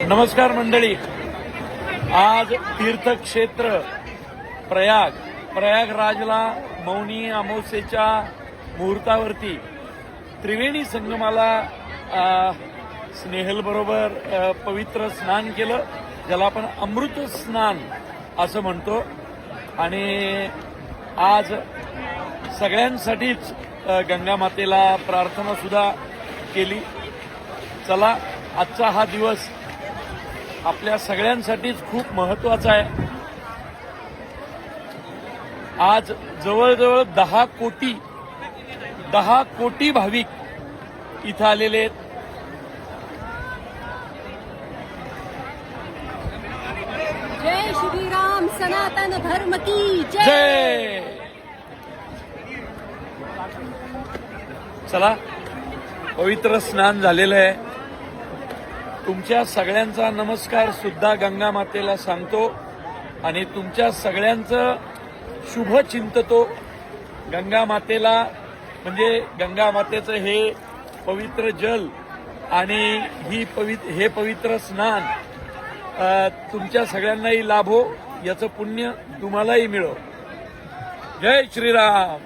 नमस्कार मंडळी. आज तीर्थक्षेत्र प्रयागराजला मौनी अमावस्येच्या मुहूर्तावरती त्रिवेणी संगमाला स्नेहल बरोबर पवित्र स्नान केलं, ज्याला आपण अमृत स्नान असं म्हणतो. आणि आज सगळ्यांसाठीच गंगा मातेला प्रार्थना सुद्धा केली. चला, आजचा हा दिवस आपल्या सगळ्यांसाठीच खूप महत्वाचा आहे. आज जवळजवळ 10 कोटी भाविक इथं आलेले आहेत. जय श्रीराम, सनातन धर्म की जय. चला, पवित्र स्नान झालेलं आहे. तुमच्या सगळ्यांचा नमस्कार सुद्धा गंगा मातेला सांगतो आणि तुमच्या सगळ्यांचं शुभ चिंततो. गंगा मातेला म्हणजे गंगा मातेचं हे पवित्र जल आणि हे पवित्र स्नान तुमच्या सगळ्यांनाही लाभो, याचं पुण्य तुम्हालाही मिळो. जय श्रीराम.